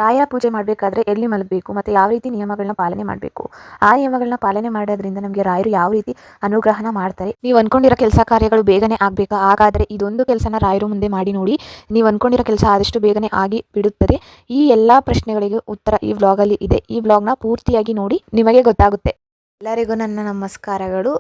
ರಾಯರ ಪೂಜೆ ಮಾಡಬೇಕಾದ್ರೆ ಎಲ್ಲಿ ಮಲಗಬೇಕು ಮತ್ತು ಯಾವ ರೀತಿ ನಿಯಮಗಳನ್ನ ಪಾಲನೆ ಮಾಡಬೇಕು, ಆ ನಿಯಮಗಳನ್ನ ಪಾಲನೆ ಮಾಡೋದ್ರಿಂದ ನಮಗೆ ರಾಯರು ಯಾವ ರೀತಿ ಅನುಗ್ರಹನ ಮಾಡ್ತಾರೆ, ನೀವು ಅಂದ್ಕೊಂಡಿರೋ ಕೆಲಸ ಕಾರ್ಯಗಳು ಬೇಗನೆ ಆಗಬೇಕಾ, ಹಾಗಾದರೆ ಇದೊಂದು ಕೆಲಸನ ರಾಯರು ಮುಂದೆ ಮಾಡಿ ನೋಡಿ, ನೀವು ಅಂದ್ಕೊಂಡಿರೋ ಕೆಲಸ ಆದಷ್ಟು ಬೇಗನೆ ಆಗಿ ಬಿಡುತ್ತದೆ. ಈ ಎಲ್ಲ ಪ್ರಶ್ನೆಗಳಿಗೆ ಉತ್ತರ ಈ ವ್ಲಾಗಲ್ಲಿ ಇದೆ. ಈ ವ್ಲಾಗ್ನ ಪೂರ್ತಿಯಾಗಿ ನೋಡಿ, ನಿಮಗೆ ಗೊತ್ತಾಗುತ್ತೆ. ಎಲ್ಲರಿಗೂ ನನ್ನ ನಮಸ್ಕಾರಗಳು.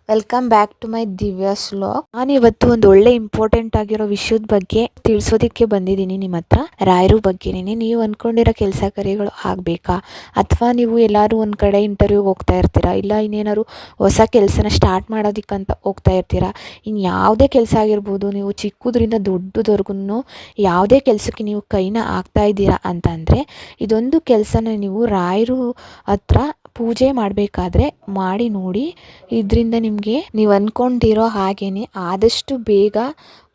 Welcome back to my Divya's vlog. ನಾನಿವತ್ತು ಒಂದು ಒಳ್ಳೆ ಇಂಪಾರ್ಟೆಂಟ್ ಆಗಿರೋ ವಿಷಯದ ಬಗ್ಗೆ ತಿಳಿಸೋದಕ್ಕೆ ಬಂದಿದ್ದೀನಿ ನಿಮ್ಮ ಹತ್ರ. ರಾಯರು ಬಗ್ಗೆನೇ ನೀವು ಅಂದ್ಕೊಂಡಿರೋ ಕೆಲಸ ಕಾರ್ಯಗಳು ಆಗಬೇಕಾ, ಅಥವಾ ನೀವು ಎಲ್ಲರೂ ಒಂದು ಕಡೆ ಇಂಟರ್ವ್ಯೂಗೆ ಹೋಗ್ತಾ ಇರ್ತೀರಾ, ಇಲ್ಲ ಇನ್ನೇನಾದ್ರು ಹೊಸ ಕೆಲಸನ ಸ್ಟಾರ್ಟ್ ಮಾಡೋದಕ್ಕಂತ ಹೋಗ್ತಾ ಇರ್ತೀರಾ, ಇನ್ನು ಯಾವುದೇ ಕೆಲಸ ಆಗಿರ್ಬೋದು, ನೀವು ಚಿಕ್ಕದ್ರಿಂದ ದೊಡ್ಡದವರೆಗೂ ಯಾವುದೇ ಕೆಲಸಕ್ಕೆ ನೀವು ಕೈನ ಹಾಕ್ತಾ ಇದ್ದೀರಾ ಅಂತಂದರೆ ಇದೊಂದು ಕೆಲಸನ ನೀವು ರಾಯರು ಹತ್ರ ಪೂಜೆ ಮಾಡಬೇಕಾದ್ರೆ ಮಾಡಿ ನೋಡಿ. ಇದರಿಂದ ನಿಮಗೆ ನೀವು ಅಂದ್ಕೊಂಡಿರೋ ಹಾಗೇ ಆದಷ್ಟು ಬೇಗ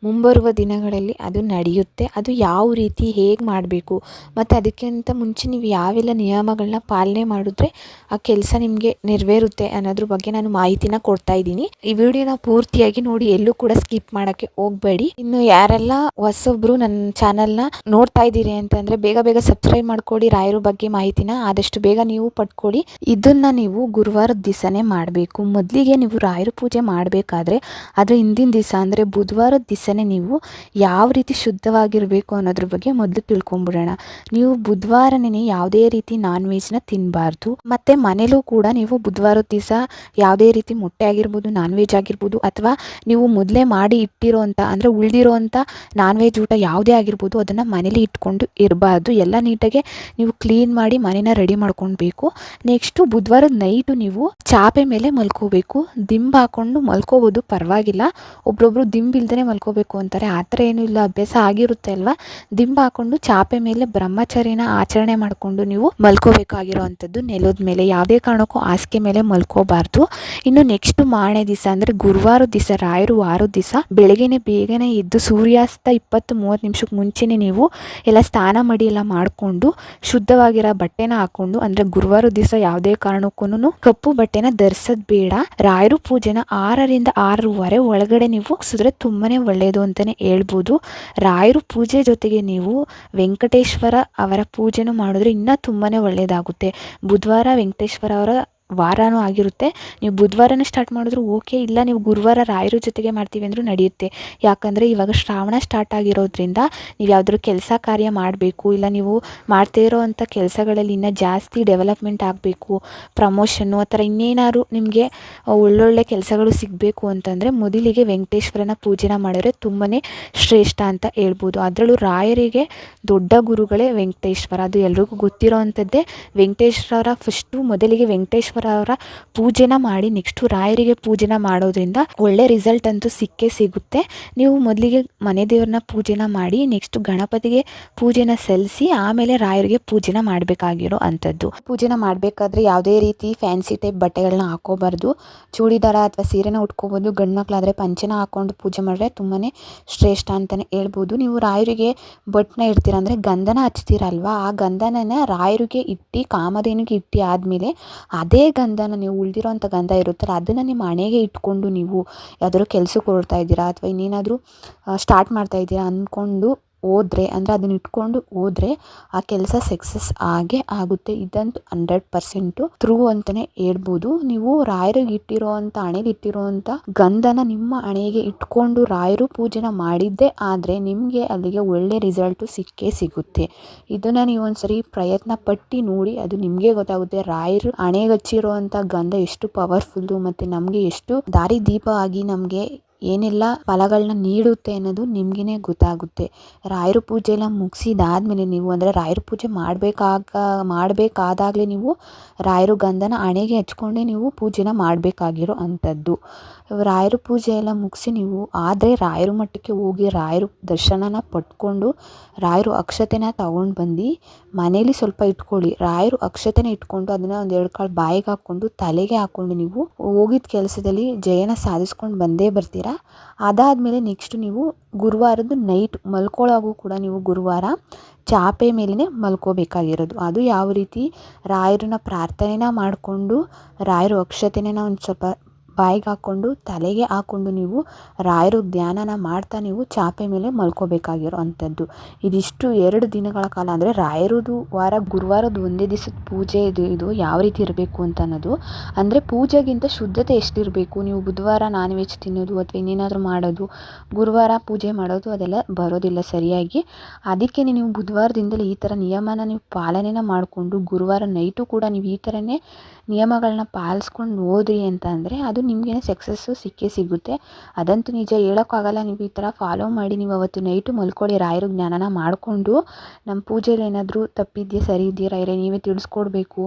ಮುಂಬರುವ ದಿನಗಳಲ್ಲಿ ಅದು ನಡೆಯುತ್ತೆ. ಅದು ಯಾವ ರೀತಿ ಹೇಗೆ ಮಾಡಬೇಕು ಮತ್ತು ಅದಕ್ಕಿಂತ ಮುಂಚೆ ನೀವು ಯಾವೆಲ್ಲ ನಿಯಮಗಳನ್ನ ಪಾಲನೆ ಮಾಡಿದ್ರೆ ಆ ಕೆಲಸ ನಿಮಗೆ ನೆರವೇರುತ್ತೆ ಅನ್ನೋದ್ರ ಬಗ್ಗೆ ನಾನು ಮಾಹಿತಿನ ಕೊಡ್ತಾ ಇದ್ದೀನಿ. ಈ ವಿಡಿಯೋನ ಪೂರ್ತಿಯಾಗಿ ನೋಡಿ, ಎಲ್ಲೂ ಕೂಡ ಸ್ಕಿಪ್ ಮಾಡೋಕ್ಕೆ ಹೋಗಬೇಡಿ. ಇನ್ನು ಯಾರೆಲ್ಲ ಹೊಸೊಬ್ರು ನನ್ನ ಚಾನಲ್ನ ನೋಡ್ತಾ ಇದ್ದೀರಿ ಅಂತಂದರೆ ಬೇಗ ಬೇಗ ಸಬ್ಸ್ಕ್ರೈಬ್ ಮಾಡ್ಕೊಳ್ಳಿ. ರಾಯರ ಬಗ್ಗೆ ಮಾಹಿತಿನ ಆದಷ್ಟು ಬೇಗ ನೀವು ಪಡ್ಕೊಳ್ಳಿ. ಇದನ್ನು ನೀವು ಗುರುವಾರದ ದಿವಸನೇ ಮಾಡಬೇಕು. ಮೊದಲಿಗೆ ನೀವು ರಾಯರ ಪೂಜೆ ಮಾಡಬೇಕಾದ್ರೆ ಅದರ ಹಿಂದಿನ ದಿವಸ ಅಂದರೆ ಬುಧವಾರದ ದಿವಸ ನೀವು ಯಾವ ರೀತಿ ಶುದ್ಧವಾಗಿರಬೇಕು ಅನ್ನೋದ್ರ ಬಗ್ಗೆ ಮೊದಲು ತಿಳ್ಕೊಂಬಿಡೋಣ. ನೀವು ಬುಧವಾರನೇ ಯಾವುದೇ ರೀತಿ ನಾನ್ ವೆಜ್ನ ತಿನ್ನಬಾರ್ದು. ಮತ್ತು ಮನೇಲೂ ಕೂಡ ನೀವು ಬುಧವಾರದ ದಿವಸ ಯಾವುದೇ ರೀತಿ ಮೊಟ್ಟೆ ಆಗಿರ್ಬೋದು, ನಾನ್ ವೆಜ್ ಆಗಿರ್ಬೋದು, ಅಥವಾ ನೀವು ಮೊದಲೇ ಮಾಡಿ ಇಟ್ಟಿರೋವಂಥ ಅಂದರೆ ಉಳಿದಿರೋವಂಥ ನಾನ್ ವೆಜ್ ಊಟ ಯಾವುದೇ ಆಗಿರ್ಬೋದು ಅದನ್ನು ಮನೇಲಿ ಇಟ್ಕೊಂಡು ಇರಬಾರ್ದು. ಎಲ್ಲ ನೀಟಾಗಿ ನೀವು ಕ್ಲೀನ್ ಮಾಡಿ ಮನೇನ ರೆಡಿ ಮಾಡ್ಕೊಳ್ಬೇಕು. ನೆಕ್ಸ್ಟು ಬುಧವಾರದ ನೈಟು ನೀವು ಚಾಪೆ ಮೇಲೆ ಮಲ್ಕೋಬೇಕು. ದಿಂಬು ಹಾಕ್ಕೊಂಡು ಮಲ್ಕೋಬೋದು, ಪರವಾಗಿಲ್ಲ. ಒಬ್ರೊಬ್ರು ದಿಂಬಿಲ್ದೇ ಮಲ್ಕೋಬೇಕು ಅಂತಾರೆ, ಆ ಥರ ಏನೂ ಇಲ್ಲ, ಅಭ್ಯಾಸ ಆಗಿರುತ್ತೆ ಅಲ್ವಾ. ದಿಂಬು ಹಾಕ್ಕೊಂಡು ಚಾಪೆ ಮೇಲೆ ಬ್ರಹ್ಮಚರ್ಯನ ಆಚರಣೆ ಮಾಡಿಕೊಂಡು ನೀವು ಮಲ್ಕೋಬೇಕಾಗಿರೋ ಅಂಥದ್ದು. ನೆಲದ ಮೇಲೆ ಯಾವುದೇ ಕಾರಣಕ್ಕೂ ಹಾಸಿಗೆ ಮೇಲೆ ಮಲ್ಕೋಬಾರ್ದು. ಇನ್ನು ನೆಕ್ಸ್ಟ್ ಮಾರನೇ ದಿವಸ ಅಂದರೆ ಗುರುವಾರದ ದಿವಸ, ರಾಯರು ವಾರದ ದಿವಸ ಬೆಳಗ್ಗೆನೆ ಬೇಗನೆ ಎದ್ದು ಸೂರ್ಯಾಸ್ತ 20-30 ನಿಮಿಷಕ್ಕೆ ಮುಂಚೆನೇ ನೀವು ಎಲ್ಲ ಸ್ನಾನ ಮಾಡಿ ಎಲ್ಲ ಮಾಡಿಕೊಂಡು ಶುದ್ಧವಾಗಿರೋ ಬಟ್ಟೆನ ಹಾಕ್ಕೊಂಡು, ಅಂದರೆ ಗುರುವಾರದ ದಿವಸ ಯಾವುದೇ ಕಾರಣಕ್ಕೂ ಕಪ್ಪು ಬಟ್ಟೆನ ಧರಿಸೋದು ಬೇಡ. ರಾಯರು ಪೂಜೆನ 6ರಿಂದ 6:30 ಒಳಗಡೆ ನೀವು ಮುಗಿಸಿದ್ರೆ ತುಂಬಾ ಒಳ್ಳೆಯದು ಅಂತಲೇ ಹೇಳ್ಬೋದು. ರಾಯರು ಪೂಜೆ ಜೊತೆಗೆ ನೀವು ವೆಂಕಟೇಶ್ವರ ಅವರ ಪೂಜೆನೂ ಮಾಡಿದ್ರೆ ಇನ್ನೂ ತುಂಬಾ ಒಳ್ಳೆಯದಾಗುತ್ತೆ. ಬುಧವಾರ ವೆಂಕಟೇಶ್ವರ ಅವರ ವಾರನೂ ಆಗಿರುತ್ತೆ. ನೀವು ಬುಧವಾರನೇ ಸ್ಟಾರ್ಟ್ ಮಾಡಿದ್ರು ಓಕೆ, ಇಲ್ಲ ನೀವು ಗುರುವಾರ ರಾಯರ ಜೊತೆಗೆ ಮಾಡ್ತೀವಿ ಅಂದರೂ ನಡೆಯುತ್ತೆ. ಯಾಕಂದರೆ ಇವಾಗ ಶ್ರಾವಣ ಸ್ಟಾರ್ಟ್ ಆಗಿರೋದ್ರಿಂದ ನೀವು ಯಾವುದಾದ್ರು ಕೆಲಸ ಕಾರ್ಯ ಮಾಡಬೇಕು, ಇಲ್ಲ ನೀವು ಮಾಡ್ತಾ ಇರೋವಂಥ ಕೆಲಸಗಳಲ್ಲಿ ಇನ್ನೂ ಜಾಸ್ತಿ ಡೆವಲಪ್ಮೆಂಟ್ ಆಗಬೇಕು, ಪ್ರಮೋಷನ್ನು ಆ ಥರ ಇನ್ನೇನಾದ್ರು ನಿಮಗೆ ಒಳ್ಳೊಳ್ಳೆ ಕೆಲಸಗಳು ಸಿಗಬೇಕು ಅಂತಂದರೆ ಮೊದಲಿಗೆ ವೆಂಕಟೇಶ್ವರನ ಪೂಜೆನ ಮಾಡಿದ್ರೆ ತುಂಬಾ ಶ್ರೇಷ್ಠ ಅಂತ ಹೇಳ್ಬೋದು. ಅದರಲ್ಲೂ ರಾಯರಿಗೆ ದೊಡ್ಡ ಗುರುಗಳೇ ವೆಂಕಟೇಶ್ವರ, ಅದು ಎಲ್ರಿಗೂ ಗೊತ್ತಿರೋ ಅಂಥದ್ದೇ. ವೆಂಕಟೇಶ್ವರ ಫಸ್ಟು ಮೊದಲಿಗೆ ವೆಂಕಟೇಶ್ವರ ಅವರ ಪೂಜೆನ ಮಾಡಿ ನೆಕ್ಸ್ಟು ರಾಯರಿಗೆ ಪೂಜೆನ ಮಾಡೋದ್ರಿಂದ ಒಳ್ಳೆ ರಿಸಲ್ಟ್ ಅಂತೂ ಸಿಕ್ಕೇ ಸಿಗುತ್ತೆ. ನೀವು ಮೊದಲಿಗೆ ಮನೆ ದೇವ್ರನ್ನ ಪೂಜೆನ ಮಾಡಿ ನೆಕ್ಸ್ಟ್ ಗಣಪತಿಗೆ ಪೂಜೆನ ಸಲ್ಲಿಸಿ ಆಮೇಲೆ ರಾಯರಿಗೆ ಪೂಜೆನ ಮಾಡಬೇಕಾಗಿರೋ ಅಂಥದ್ದು. ಪೂಜೆನ ಮಾಡಬೇಕಾದ್ರೆ ಯಾವುದೇ ರೀತಿ ಫ್ಯಾನ್ಸಿ ಟೈಪ್ ಬಟ್ಟೆಗಳನ್ನ ಹಾಕೋಬಾರ್ದು. ಚೂಡಿದಾರ ಅಥವಾ ಸೀರೆನ ಉಟ್ಕೋಬೋದು. ಗಂಡು ಮಕ್ಕಳಾದರೆ ಪಂಚೆನ ಹಾಕ್ಕೊಂಡು ಪೂಜೆ ಮಾಡಿದ್ರೆ ತುಂಬಾ ಶ್ರೇಷ್ಠ ಅಂತಲೇ ಹೇಳ್ಬೋದು. ನೀವು ರಾಯರಿಗೆ ಬಟ್ಟನ್ನ ಇಡ್ತೀರ ಅಂದರೆ ಗಂಧನ ಹಚ್ತೀರಲ್ವಾ, ಆ ಗಂಧನ ರಾಯರಿಗೆ ಇಟ್ಟು ಕಾಮಧೇನಿಗೆ ಇಟ್ಟು ಆದಮೇಲೆ ಅದೇ ಗಂಧನ ನೀವು ಉಳಿದಿರೋಂಥ ಗಂಧ ಇರುತ್ತಲ್ಲ ಅದನ್ನು ನಿಮ್ಮ ಹಣೆಗೆ ಇಟ್ಕೊಂಡು ನೀವು ಯಾವ್ದಾದ್ರು ಕೆಲಸಕ್ಕೆ ಹೊರಡ್ತಾ ಇದ್ದೀರಾ ಅಥವಾ ಇನ್ನೇನಾದರೂ ಸ್ಟಾರ್ಟ್ ಮಾಡ್ತಾ ಇದ್ದೀರಾ ಅಂದ್ಕೊಂಡು ಹೋದರೆ, ಅಂದರೆ ಅದನ್ನ ಇಟ್ಕೊಂಡು ಹೋದರೆ ಆ ಕೆಲಸ ಸಕ್ಸಸ್ ಆಗೇ ಆಗುತ್ತೆ. ಇದಂತೂ 100% ಟ್ರೂ ಅಂತಲೇ ಹೇಳ್ಬೋದು. ನೀವು ರಾಯರಿಗೆ ಇಟ್ಟಿರೋವಂಥ ಹಣೆಗೆ ಇಟ್ಟಿರೋವಂಥ ಗಂಧನ ನಿಮ್ಮ ಹಣೆಗೆ ಇಟ್ಕೊಂಡು ರಾಯರು ಪೂಜೆನ ಮಾಡಿದ್ದೇ ಆದರೆ ನಿಮಗೆ ಅಲ್ಲಿಗೆ ಒಳ್ಳೆ ರಿಸಲ್ಟು ಸಿಕ್ಕೇ ಸಿಗುತ್ತೆ. ಇದನ್ನು ನೀವು ಒಂದ್ಸರಿ ಪ್ರಯತ್ನ ಪಟ್ಟು ನೋಡಿ, ಅದು ನಿಮಗೆ ಗೊತ್ತಾಗುತ್ತೆ ರಾಯರು ಹಣೆಗೆ ಹಚ್ಚಿರೋವಂಥ ಗಂಧ ಎಷ್ಟು ಪವರ್ಫುಲ್ಲು ಮತ್ತು ನಮಗೆ ಎಷ್ಟು ದಾರಿ ದೀಪ ಆಗಿ ನಮಗೆ ಏನೆಲ್ಲ ಫಲಗಳನ್ನ ನೀಡುತ್ತೆ ಅನ್ನೋದು ನಿಮಗೇ ಗೊತ್ತಾಗುತ್ತೆ. ರಾಯರ ಪೂಜೆ ಎಲ್ಲ ಮುಗಿಸಿದಾದ್ಮೇಲೆ ನೀವು ಅಂದರೆ ರಾಯರ ಪೂಜೆ ಮಾಡಬೇಕಾದಾಗಲೇ ನೀವು ರಾಯರು ಗಂಧನ ಹಣೆಗೆ ಹಚ್ಕೊಂಡೇ ನೀವು ಪೂಜೆನ ಮಾಡಬೇಕಾಗಿರೋ ಅಂಥದ್ದು. ರಾಯರ ಪೂಜೆ ಎಲ್ಲ ಮುಗಿಸಿ ನೀವು ಆದರೆ ರಾಯರ ಮಟ್ಟಕ್ಕೆ ಹೋಗಿ ರಾಯರು ದರ್ಶನನ ಪಡ್ಕೊಂಡು ರಾಯರು ಅಕ್ಷತೆನ ತಗೊಂಡು ಬಂದು ಮನೇಲಿ ಸ್ವಲ್ಪ ಇಟ್ಕೊಳ್ಳಿ. ರಾಯರು ಅಕ್ಷತೆನ ಇಟ್ಕೊಂಡು ಅದನ್ನು ಒಂದು 2 ಕಾಳು ಬಾಯಿಗೆ ಹಾಕ್ಕೊಂಡು ತಲೆಗೆ ಹಾಕ್ಕೊಂಡು ನೀವು ಹೋಗಿದ್ದ ಕೆಲಸದಲ್ಲಿ ಜಯನ ಸಾಧಿಸ್ಕೊಂಡು ಬಂದೇ ಬರ್ತೀರಾ. ಅದಾದಮೇಲೆ ನೆಕ್ಸ್ಟ್ ನೀವು ಗುರುವಾರದ್ದು ನೈಟ್ ಮಲ್ಕೊಳ್ಳೋಗೂ ಕೂಡ ನೀವು ಗುರುವಾರ ಚಾಪೆ ಮೇಲೇ ಮಲ್ಕೋಬೇಕಾಗಿರೋದು. ಅದು ಯಾವ ರೀತಿ ರಾಯರನ್ನ ಪ್ರಾರ್ಥನೆನ ಮಾಡಿಕೊಂಡು ರಾಯರು ಅಕ್ಷತೆನ ಒಂದು ಸ್ವಲ್ಪ ಬಾಯಿಗೆ ಹಾಕ್ಕೊಂಡು ತಲೆಗೆ ಹಾಕ್ಕೊಂಡು ನೀವು ರಾಯರು ಧ್ಯಾನನ ಮಾಡ್ತಾ ನೀವು ಚಾಪೆ ಮೇಲೆ ಮಲ್ಕೋಬೇಕಾಗಿರೋ ಅಂಥದ್ದು. ಇದಿಷ್ಟು 2 ದಿನಗಳ ಕಾಲ ಅಂದರೆ ರಾಯರದು ಗುರುವಾರದ್ದು ಒಂದೇ ದಿವಸದ ಪೂಜೆ ಇದು ಯಾವ ರೀತಿ ಇರಬೇಕು ಅಂತ ಅನ್ನೋದು. ಅಂದರೆ ಪೂಜೆಗಿಂತ ಶುದ್ಧತೆ ಎಷ್ಟಿರಬೇಕು, ನೀವು ಬುಧವಾರ ನಾನ್ ವೆಜ್ ತಿನ್ನೋದು ಅಥವಾ ಇನ್ನೇನಾದರೂ ಮಾಡೋದು, ಗುರುವಾರ ಪೂಜೆ ಮಾಡೋದು ಅದೆಲ್ಲ ಬರೋದಿಲ್ಲ ಸರಿಯಾಗಿ. ಅದಕ್ಕೆ ನೀವು ಬುಧವಾರದಿಂದಲೇ ಈ ಥರ ನಿಯಮನ ನೀವು ಪಾಲನೆನ ಮಾಡಿಕೊಂಡು ಗುರುವಾರ ನೈಟು ಕೂಡ ನೀವು ಈ ಥರನೇ ನಿಯಮಗಳನ್ನ ಪಾಲಿಸ್ಕೊಂಡು ಹೋದ್ರಿ ಅಂತ ಅಂದರೆ ಅದು ನಿಮಗೇನೆ ಸಕ್ಸಸ್ಸು ಸಿಕ್ಕೇ ಸಿಗುತ್ತೆ. ಅದಂತೂ ನಿಜ, ಹೇಳೋಕ್ಕಾಗಲ್ಲ. ನೀವು ಈ ಥರ ಫಾಲೋ ಮಾಡಿ ನೀವು ಅವತ್ತು ನೈಟು ಮಲ್ಕೊಳ್ಳಿ, ರಾಯರು ಜ್ಞಾನನ ಮಾಡಿಕೊಂಡು ನಮ್ಮ ಪೂಜೆಯಲ್ಲಿ ಏನಾದರೂ ತಪ್ಪಿದೆಯಾ ಸರಿ ಇದೆಯಾ ರಾಯರೇ ನೀವೇ ತಿಳಿಸ್ಕೊಡ್ಬೇಕು,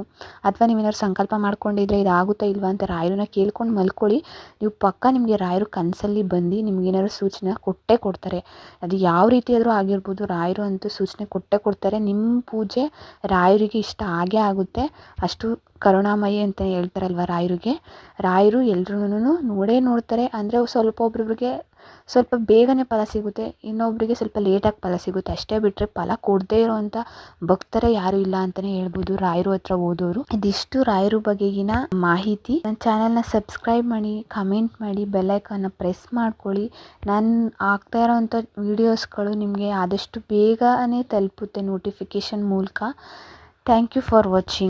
ಅಥವಾ ನೀವೇನಾದ್ರು ಸಂಕಲ್ಪ ಮಾಡ್ಕೊಂಡಿದ್ರೆ ಇದಾಗುತ್ತಾ ಇಲ್ವಾ ಅಂತ ರಾಯರನ್ನ ಕೇಳ್ಕೊಂಡು ಮಲ್ಕೊಳ್ಳಿ. ನೀವು ಪಕ್ಕ ನಿಮಗೆ ರಾಯರು ಕನಸಲ್ಲಿ ಬಂದು ನಿಮ್ಗೇನಾದ್ರು ಸೂಚನೆ ಕೊಟ್ಟೇ ಕೊಡ್ತಾರೆ. ಅದು ಯಾವ ರೀತಿ ಆದರೂ ಆಗಿರ್ಬೋದು, ರಾಯರು ಅಂತೂ ಸೂಚನೆ ಕೊಟ್ಟೇ ಕೊಡ್ತಾರೆ. ನಿಮ್ಮ ಪೂಜೆ ರಾಯರಿಗೆ ಇಷ್ಟ ಆಗೇ ಆಗುತ್ತೆ. ಅಷ್ಟು ಕರುಣಾಮಯಿ ಅಂತ ಹೇಳ್ತಾರಲ್ವ ರಾಯರು ಎಲ್ರೂನು ನೋಡ್ತಾರೆ. ಅಂದರೆ ಒಬ್ಬೊಬ್ರಿಗೆ ಸ್ವಲ್ಪ ಬೇಗನೆ ಫಲ ಸಿಗುತ್ತೆ, ಇನ್ನೊಬ್ಬರಿಗೆ ಸ್ವಲ್ಪ ಲೇಟಾಗಿ ಫಲ ಸಿಗುತ್ತೆ ಅಷ್ಟೇ ಬಿಟ್ಟರೆ ಫಲ ಕೊಡದೇ ಇರೋವಂಥ ಭಕ್ತರೇ ಯಾರೂ ಇಲ್ಲ ಅಂತಲೇ ಹೇಳ್ಬೋದು ರಾಯರು ಹತ್ರ ಹೋದವರು. ಇದಿಷ್ಟು ರಾಯರು ಬಗೆಗಿನ ಮಾಹಿತಿ. ನನ್ನ ಚಾನಲ್ನ ಸಬ್ಸ್ಕ್ರೈಬ್ ಮಾಡಿ, ಕಮೆಂಟ್ ಮಾಡಿ, ಬೆಲ್ಲೈಕನ್ನ ಪ್ರೆಸ್ ಮಾಡ್ಕೊಳ್ಳಿ. ನಾನು ಆಗ್ತಾ ಇರೋವಂಥ ವೀಡಿಯೋಸ್ಗಳು ನಿಮಗೆ ಆದಷ್ಟು ಬೇಗನೆ ತಲುಪುತ್ತೆ ನೋಟಿಫಿಕೇಷನ್ ಮೂಲಕ. Thank you for watching.